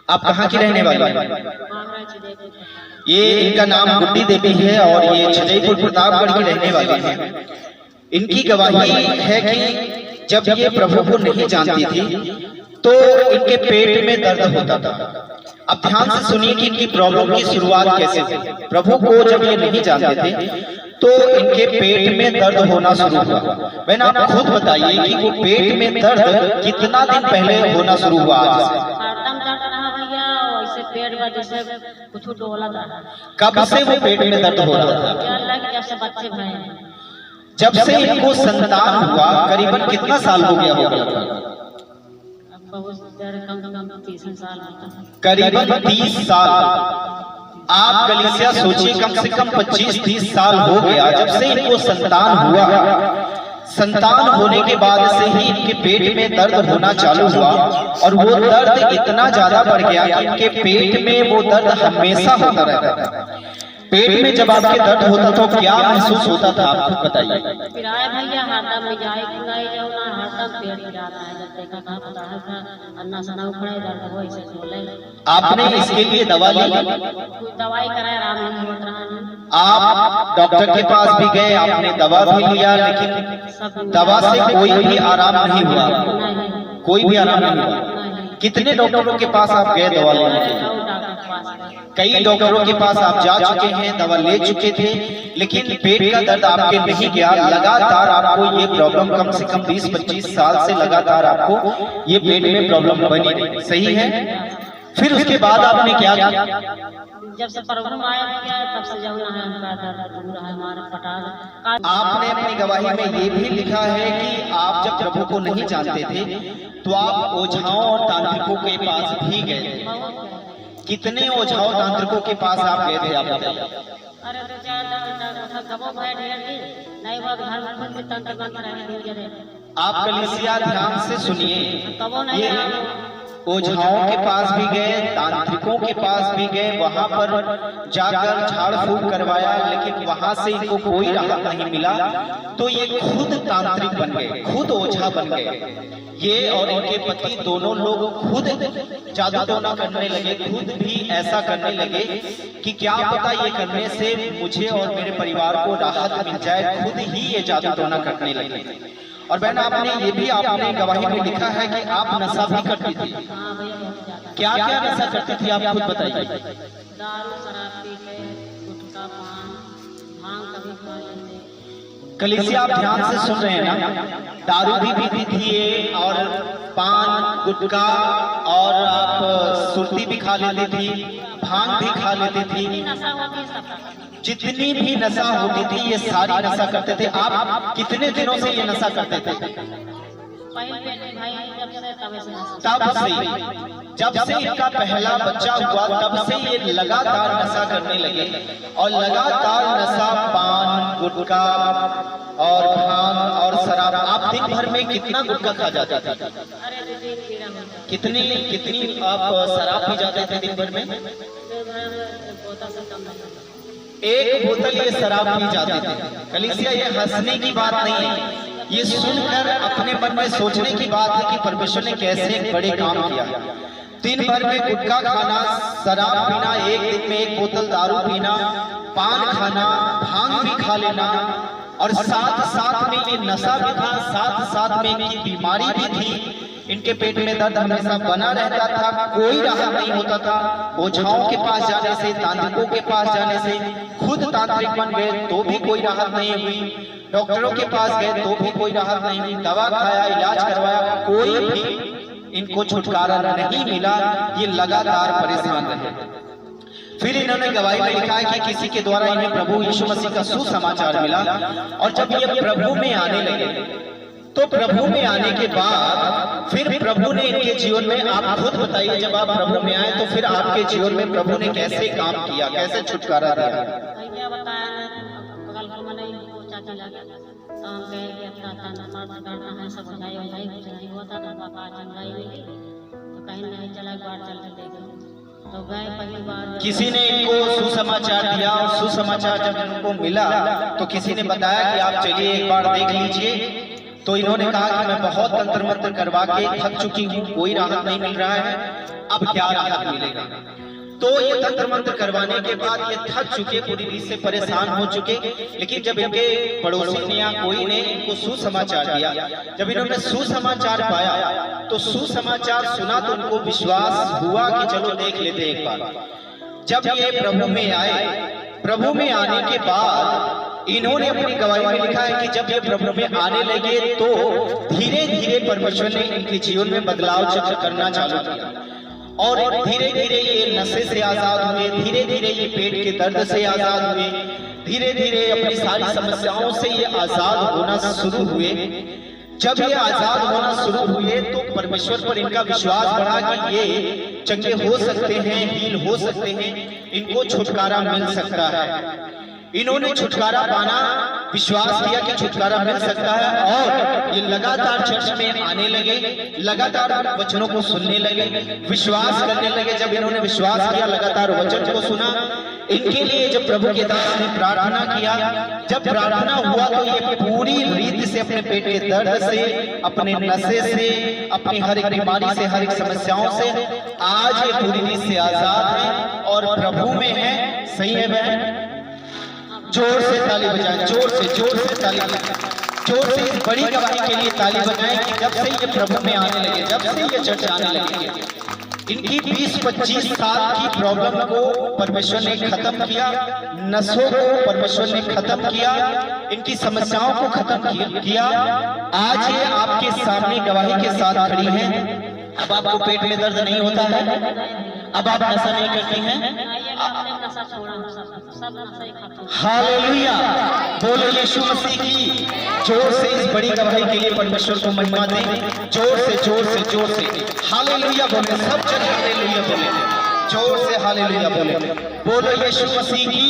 आप कहाँ की रहने वाली हैं? ये इनका नाम गुड्डी देवी है और ये छजईपुर प्रतापगढ़ की रहने वाली हैं। इनकी गवाही है कि जब ये प्रभु को नहीं जानती थी तो इनके पेट में दर्द होता था। अब ध्यान से सुनिए कि इनकी प्रॉब्लम की शुरुआत कैसे हुई। प्रभु को जब ये नहीं जानते थे तो इनके पेट में दर्द होना शुरू हुआ। मैंने आप खुद बताइए कि वो पेट में दर्द कितना दिन पहले होना शुरू हुआ? आज से कुछ कब से वो पेट में दर्द हो रहा था? जब से इनको संतान हुआ करीबन कितना साल हो गया होगा? करीबन 30 साल। आप कलीसिया सोचिए, कम से कम 25-30 साल हो गया जब से इनको संतान हुआ। संतान होने के बाद से ही इनके पेट में दर्द होना चालू हुआ और वो दर्द इतना ज्यादा बढ़ गया कि इनके पेट में वो दर्द हमेशा होता रहता था। पेट में जब आपके दर्द होता तो क्या महसूस होता था, आप खुद बताइए। आपने इसके लिए दवा ली? दवाई कराया, आप डॉक्टर के पास भी गए, आपने दवा भी लिया, लेकिन दवा से कोई भी आराम नहीं हुआ? कोई भी आराम नहीं हुआ। कितने डॉक्टरों के पास आप गए दवा लेने के लिए? कई डॉक्टरों के पास आप जा चुके हैं, दवा ले चुके थे, लेकिन पेट का दर्द आपके नहीं गया। लगातार आपको ये प्रॉब्लम कम से कम 20-25 साल से लगातार आपको ये पेट में प्रॉब्लम बनी रही, सही है? फिर उसके बाद आपने क्या किया? जब से प्रॉब्लम आया तब से जो है हमारा दर्द दूर है, हमारा पटाल। आपने अपनी गवाही में ये भी लिखा है कि आप जब प्रभु को नहीं जानते थे तो आप ओझाओं और तांत्रिकों के पास भी गए थे। कितने ओझाओं तांत्रिकों के पास आप गए थे, आप बताइए? आप कलीसिया ध्यान से सुनिए, ओझाओं के पास भी गए, तांत्रिकों के पास भी गए, वहां पर जाकर झाड़ फूक करवाया, लेकिन वहां से इनको कोई राहत नहीं मिला। तो ये खुद तांत्रिक बन गए, खुद ओझा बन गए। ये और इनके पति दोनों लोग खुद जादू टोना करने लगे, खुद भी ऐसा करने लगे कि क्या पता ये करने से मुझे और मेरे परिवार को राहत मिल जाए। खुद ही ये जादू टोना करने लगे। और बहन, आपने ये भी आपने गवाही में लिखा है कि आप नशा भी करती थी। क्या क्या नशा करती थी, आप खुद बताइए। दारू, शराब पी के, गुटखा, पान, भांग कभी खा लेते। कलीसिया आप ध्यान से सुन रहे हैं ना? दारू भी पीती थी और पान, गुटखा और आप सुरती भी खा लेती थी, भांग भी खा लेती थी। जितनी भी नशा होती थी ये सारी नशा करते थे। आप कितने दिनों से ये नशा करते थे? तब से, जब से इनका पहला बच्चा हुआ तब से ये लगातार नशा करने लगे और लगातार नशा, पान, गुटखा और भांग और शराब। आप दिन भर में कितना गुटखा खा जाते थे? कितनी कितनी आप शराब पी जाते थे दिन भर में? 1 बोतल ये शराब पी जाते थे। कलीसिया ये हंसने की बात नहीं है, ये सुनकर अपने मन में सोचने की बात है कि परमेश्वर ने कैसे बड़े काम किया। दिन भर में गुटखा खाना, शराब पीना, एक दिन में 1 बोतल दारू पीना, पान खाना, भांग भी खा लेना और साथ साथ में ये नशा भी था, साथ साथ में इनकी बीमारी भी थी। इनके पेट में दर्द हमेशा बना रहता था, कोई राहत नहीं होता था। ओझाओं के पास जाने से, तांत्रिकों के पास जाने से, खुद तांत्रिक बन गए तो भी कोई राहत नहीं हुई। डॉक्टरों के पास गए तो भी कोई राहत नहीं हुई। दवा खाया, इलाज करवाया, कोई भी इनको छुटकारा नहीं मिला। ये लगातार परेशान रहे। फिर इन्होंने गवाही में लिखा है कि किसी के द्वारा इन्हें प्रभु यीशु मसीह का सुसमाचार मिला और जब ये प्रभु में आने लगे तो प्रभु में आने के बाद फिर प्रभु ने इनके जीवन में, आप खुद बताइए, जब आप प्रभु में आए तो फिर आपके जीवन में प्रभु ने कैसे काम किया, कैसे छुटकारा दिया? किसी ने इनको सुसमाचार दिया और सुसमाचार जब इनको मिला तो किसी ने बताया कि आप चलिए एक बार देख लीजिए। तो इन्होंने कहा कि मैं बहुत तंत्र मंत्र करवा के थक चुकी हूँ, कोई राहत नहीं मिल रहा है, अब क्या राहत मिलेगा। तो ये तंत्र मंत्र करवाने के बाद ये थक चुके, पूरी रीत से परेशान हो चुके। लेकिन जब इनके पड़ोसी ने या कोई ने इनको सुसमाचार दिया, जब इन्होंने सुसमाचार पाया तो सुसमाचार सुना तो उनको विश्वास हुआ कि चलो देख लेते एक बार। जब ये प्रभु में आए, प्रभु में आने के बाद इन्होंने अपनी गवाही में लिखा है कि जब ये प्रभु में आने लगे तो धीरे धीरे परमेश्वर ने इनके जीवन में बदलाव करना चालू किया और धीरे धीरे ये नशे से आजाद हुए, धीरे धीरे ये पेट के दर्द से आजाद हुए, धीरे धीरे अपनी सारी समस्याओं से ये आजाद होना शुरू हुए। जब ये आजाद होना शुरू हुए तो परमेश्वर पर इनका विश्वास बढ़ा कि ये चंगे हो सकते हैं, हील हो सकते हैं, इनको छुटकारा मिल सकता है। इन्होंने छुटकारा पाना, विश्वास किया कि छुटकारा मिल सकता है और ये लगातार चर्च में आने लगे, लगातार वचनों को सुनने लगे, विश्वास करने लगे। जब इन्होंने विश्वास किया, लगातार वचन को सुना, इनके लिए जब प्रभु के दास ने प्रार्थना किया, जब प्रार्थना हुआ तो ये पूरी रीति से अपने पेट के दर्द से, अपने नशे से, अपनी हर एक बीमारी से, हर एक समस्याओं से आज ये पूरी रीति से आजाद है और प्रभु में है। सही है बहन? जोर से ताली बजाएं, जोर से ताली बजाएं, जोर से इस बड़ी गवाही के लिए ताली बजाएं कि जब से ये प्रभु में आने लगे, जब से ये चर्च आने लगे, इनकी 20-25 साल की प्रॉब्लम को परमेश्वर ने खत्म किया, नशों को परमेश्वर ने खत्म किया, इनकी समस्याओं को खत्म किया। आज ये आपके सामने गवाही के साथ खड़ी हैं। अब आपको पेट में दर्द नहीं होता है, अब आप नशा नहीं करती हैं। हालेलुया, बोलो यीशु मसीह की। जोर से इस बड़ी गवाही के लिए परमेश्वर को महिमा दें, जोर से हालेलुया बोले, सब जन हालेलुया बोले, जोर से हालेलुया बोले, बोलो यीशु मसीह की।